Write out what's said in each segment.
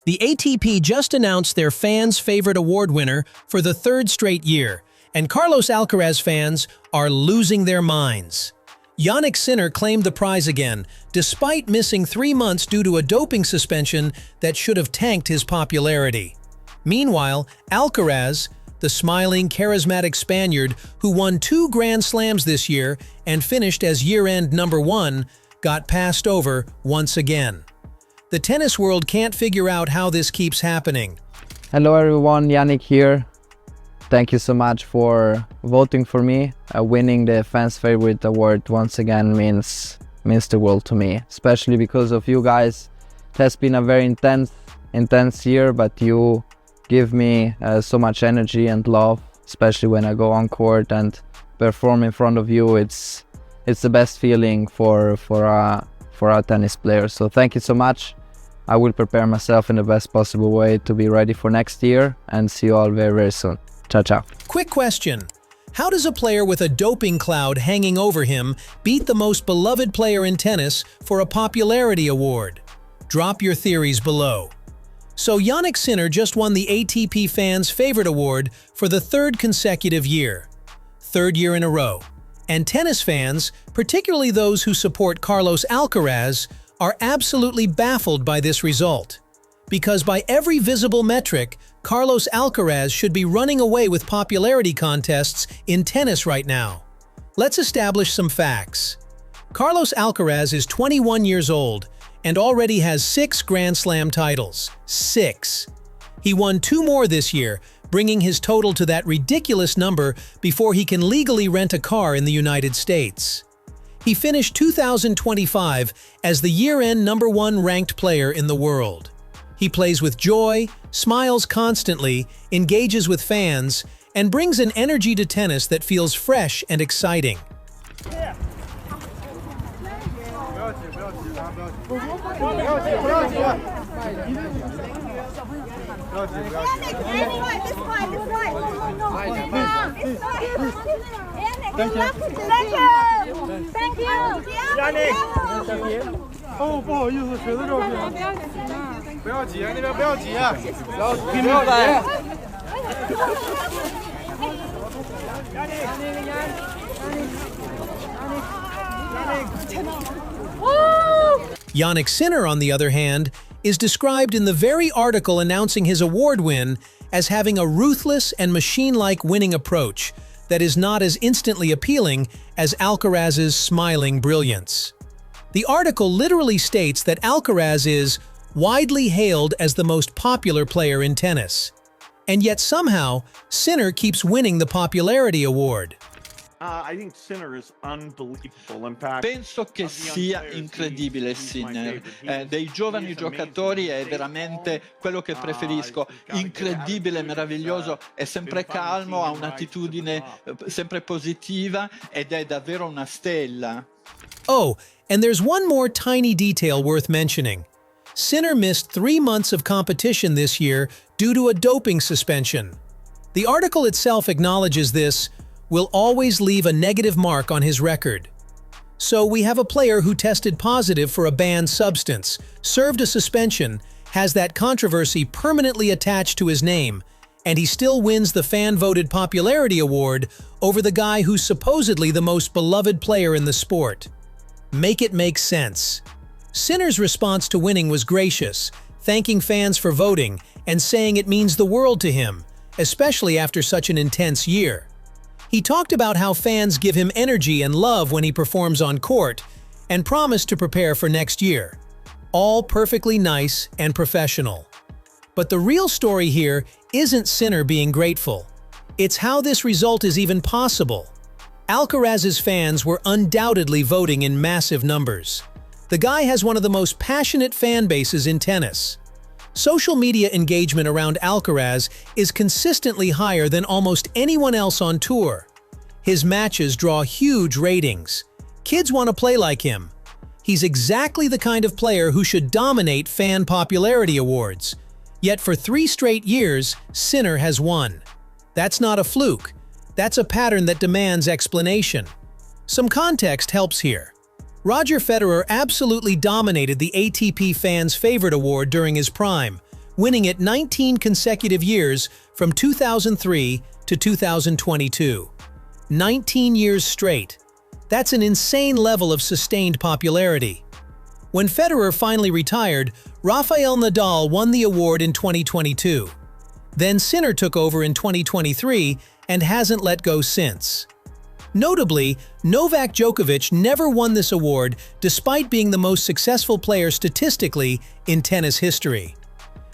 The ATP just announced their fans' favorite award winner for the third straight year, and Carlos Alcaraz fans are losing their minds. Jannik Sinner claimed the prize again, despite missing 3 months due to a doping suspension that should have tanked his popularity. Meanwhile, Alcaraz, the smiling, charismatic Spaniard who won 2 Grand Slams this year and finished as year-end #1, got passed over once again. The tennis world can't figure out how this keeps happening. Hello everyone, Jannik here. Thank you so much for voting for me. Winning the Fans Favorite Award once again means the world to me, especially because of you guys. It has been a very intense year, but you give me so much energy and love, especially when I go on court and perform in front of you. It's the best feeling for our tennis players. So thank you so much. I will prepare myself in the best possible way to be ready for next year, and see you all very, very soon. Ciao, ciao. Quick question. How does a player with a doping cloud hanging over him beat the most beloved player in tennis for a popularity award? Drop your theories below. So Jannik Sinner just won the ATP Fans Favorite Award for the 3rd consecutive year. 3rd year in a row. And tennis fans, particularly those who support Carlos Alcaraz, are absolutely baffled by this result. Because by every visible metric, Carlos Alcaraz should be running away with popularity contests in tennis right now. Let's establish some facts. Carlos Alcaraz is 21 years old and already has 6 Grand Slam titles. 6. He won 2 more this year, bringing his total to that ridiculous number before he can legally rent a car in the United States. He finished 2025 as the year-end #1 ranked player in the world. He plays with joy, smiles constantly, engages with fans, and brings an energy to tennis that feels fresh and exciting. Thank you. Jannik. 哦，不好意思，谁的照片？不要挤，那边不要挤，不要挤。Jannik Sinner, on the other hand, is described in the very article announcing his award win as having a ruthless and machine-like winning approach that is not as instantly appealing as Alcaraz's smiling brilliance. The article literally states that Alcaraz is widely hailed as the most popular player in tennis. And yet somehow, Sinner keeps winning the popularity award. I think Sinner is unbelievable. In fact, penso che sia incredibile Sinner. Dei giovani giocatori è veramente quello che preferisco. Incredibile, meraviglioso, è sempre calmo, ha un'attitudine sempre positiva ed è davvero una stella. Oh, and there's one more tiny detail worth mentioning. Sinner missed 3 months of competition this year due to a doping suspension. The article itself acknowledges this will always leave a negative mark on his record. So we have a player who tested positive for a banned substance, served a suspension, has that controversy permanently attached to his name, and he still wins the fan-voted popularity award over the guy who's supposedly the most beloved player in the sport. Make it make sense. Sinner's response to winning was gracious, thanking fans for voting and saying it means the world to him, especially after such an intense year. He talked about how fans give him energy and love when he performs on court, and promised to prepare for next year. All perfectly nice and professional. But the real story here isn't Sinner being grateful. It's how this result is even possible. Alcaraz's fans were undoubtedly voting in massive numbers. The guy has one of the most passionate fan bases in tennis. Social media engagement around Alcaraz is consistently higher than almost anyone else on tour. His matches draw huge ratings. Kids want to play like him. He's exactly the kind of player who should dominate fan popularity awards. Yet for 3 straight years, Sinner has won. That's not a fluke. That's a pattern that demands explanation. Some context helps here. Roger Federer absolutely dominated the ATP Fans Favorite Award during his prime, winning it 19 consecutive years from 2003 to 2022. 19 years straight. That's an insane level of sustained popularity. When Federer finally retired, Rafael Nadal won the award in 2022. Then Sinner took over in 2023 and hasn't let go since. Notably, Novak Djokovic never won this award despite being the most successful player statistically in tennis history.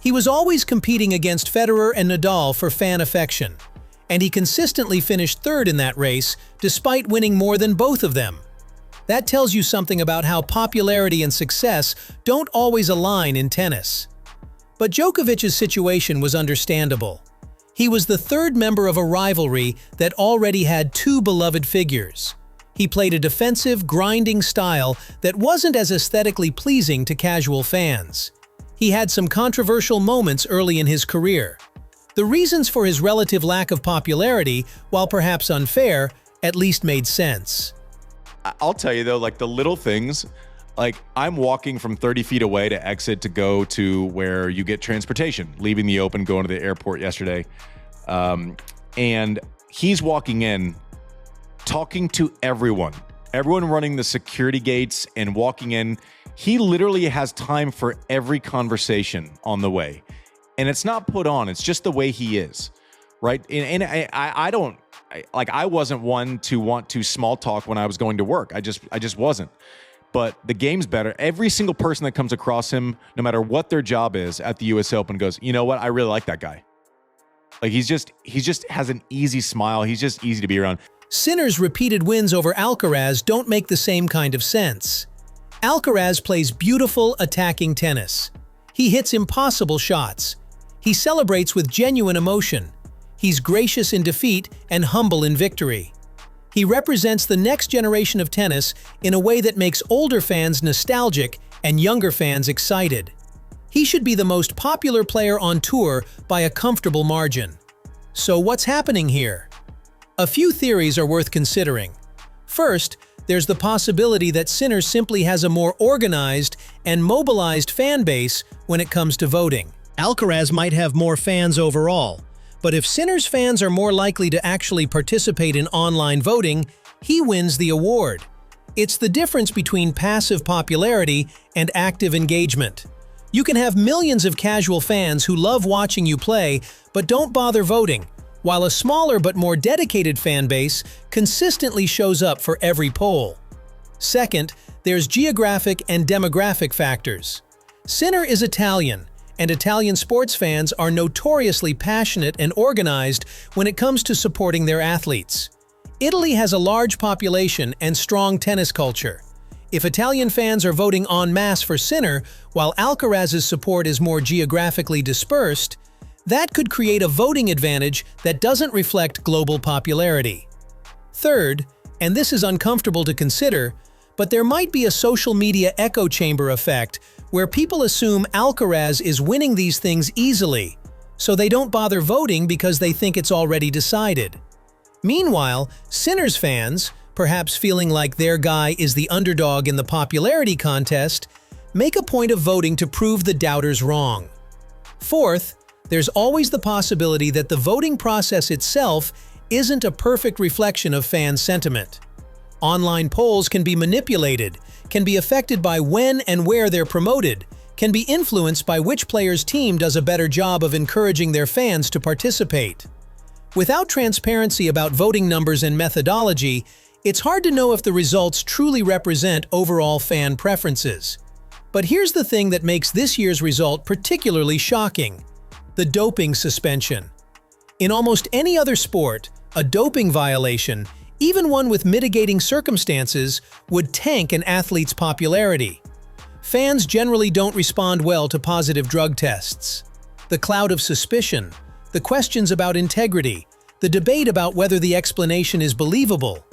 He was always competing against Federer and Nadal for fan affection, and he consistently finished third in that race despite winning more than both of them. That tells you something about how popularity and success don't always align in tennis. But Djokovic's situation was understandable. He was the third member of a rivalry that already had two beloved figures. He played a defensive, grinding style that wasn't as aesthetically pleasing to casual fans. He had some controversial moments early in his career. The reasons for his relative lack of popularity, while perhaps unfair, at least made sense. I'll tell you though, like the little things, like I'm walking from 30 feet away to exit to go to where you get transportation, leaving the Open, going to the airport yesterday. And he's walking in, talking to everyone running the security gates and walking in. He literally has time for every conversation on the way. And it's not put on, it's just the way he is, right? And I wasn't one to want to small talk when I was going to work. I just wasn't. But the game's better. Every single person that comes across him, no matter what their job is at the US Open, goes, you know what? I really like that guy. Like he just has an easy smile. He's just easy to be around. Sinner's repeated wins over Alcaraz don't make the same kind of sense. Alcaraz plays beautiful, attacking tennis. He hits impossible shots. He celebrates with genuine emotion. He's gracious in defeat and humble in victory. He represents the next generation of tennis in a way that makes older fans nostalgic and younger fans excited. He should be the most popular player on tour by a comfortable margin. So what's happening here? A few theories are worth considering. First, there's the possibility that Sinner simply has a more organized and mobilized fan base when it comes to voting. Alcaraz might have more fans overall, but if Sinner's fans are more likely to actually participate in online voting, he wins the award. It's the difference between passive popularity and active engagement. You can have millions of casual fans who love watching you play but don't bother voting, while a smaller but more dedicated fan base consistently shows up for every poll. Second, there's geographic and demographic factors. Sinner is Italian, and Italian sports fans are notoriously passionate and organized when it comes to supporting their athletes. Italy has a large population and strong tennis culture. If Italian fans are voting en masse for Sinner, while Alcaraz's support is more geographically dispersed, that could create a voting advantage that doesn't reflect global popularity. Third, and this is uncomfortable to consider, but there might be a social media echo chamber effect where people assume Alcaraz is winning these things easily, so they don't bother voting because they think it's already decided. Meanwhile, Sinner's fans, perhaps feeling like their guy is the underdog in the popularity contest, make a point of voting to prove the doubters wrong. Fourth, there's always the possibility that the voting process itself isn't a perfect reflection of fan sentiment. Online polls can be manipulated, can be affected by when and where they're promoted, can be influenced by which player's team does a better job of encouraging their fans to participate. Without transparency about voting numbers and methodology, it's hard to know if the results truly represent overall fan preferences. But here's the thing that makes this year's result particularly shocking: the doping suspension. In almost any other sport, a doping violation, even one with mitigating circumstances, would tank an athlete's popularity. Fans generally don't respond well to positive drug tests. The cloud of suspicion, the questions about integrity, the debate about whether the explanation is believable,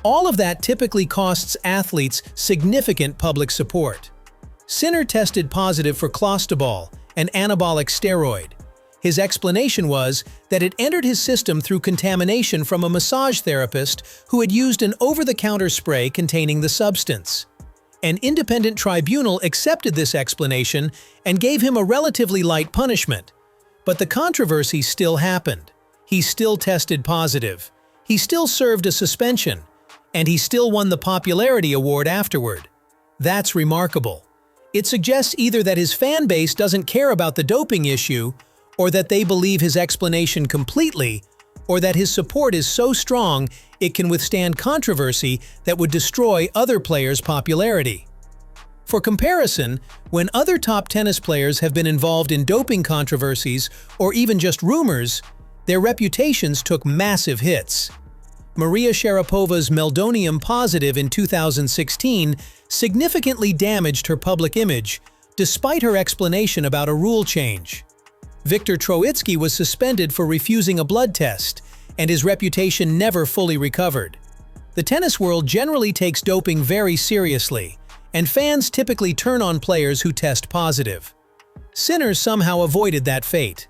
all of that typically costs athletes significant public support. Sinner tested positive for clostebol, an anabolic steroid. His explanation was that it entered his system through contamination from a massage therapist who had used an over-the-counter spray containing the substance. An independent tribunal accepted this explanation and gave him a relatively light punishment. But the controversy still happened. He still tested positive. He still served a suspension. And he still won the popularity award afterward. That's remarkable. It suggests either that his fan base doesn't care about the doping issue, or that they believe his explanation completely, or that his support is so strong it can withstand controversy that would destroy other players' popularity. For comparison, when other top tennis players have been involved in doping controversies or even just rumors, their reputations took massive hits. Maria Sharapova's meldonium positive in 2016 significantly damaged her public image, despite her explanation about a rule change. Viktor Troicki was suspended for refusing a blood test, and his reputation never fully recovered. The tennis world generally takes doping very seriously, and fans typically turn on players who test positive. Sinner somehow avoided that fate.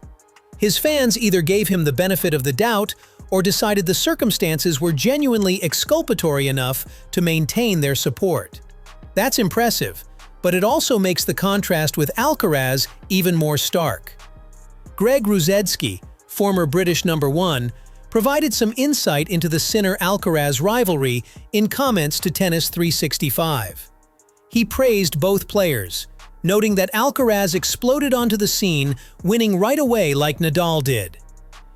His fans either gave him the benefit of the doubt or decided the circumstances were genuinely exculpatory enough to maintain their support. That's impressive, but it also makes the contrast with Alcaraz even more stark. Greg Rusedski, former British #1, provided some insight into the Sinner-Alcaraz rivalry in comments to Tennis 365. He praised both players, noting that Alcaraz exploded onto the scene, winning right away like Nadal did.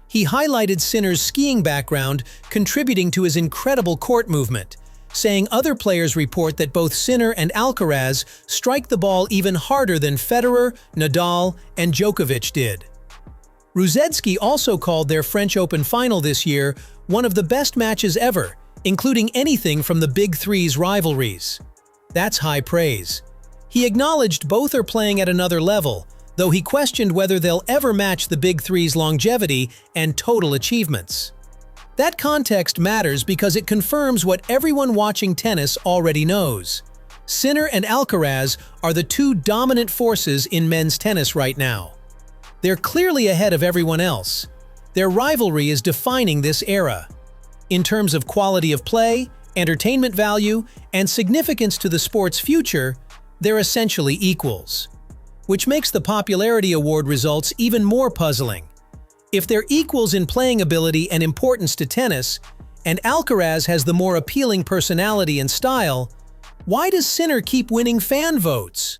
He highlighted Sinner's skiing background, contributing to his incredible court movement, saying other players report that both Sinner and Alcaraz strike the ball even harder than Federer, Nadal, and Djokovic did. Rusedski also called their French Open final this year one of the best matches ever, including anything from the Big Three's rivalries. That's high praise. He acknowledged both are playing at another level, though he questioned whether they'll ever match the Big Three's longevity and total achievements. That context matters because it confirms what everyone watching tennis already knows. Sinner and Alcaraz are the two dominant forces in men's tennis right now. They're clearly ahead of everyone else. Their rivalry is defining this era. In terms of quality of play, entertainment value, and significance to the sport's future, they're essentially equals. Which makes the popularity award results even more puzzling. If they're equals in playing ability and importance to tennis, and Alcaraz has the more appealing personality and style, why does Sinner keep winning fan votes?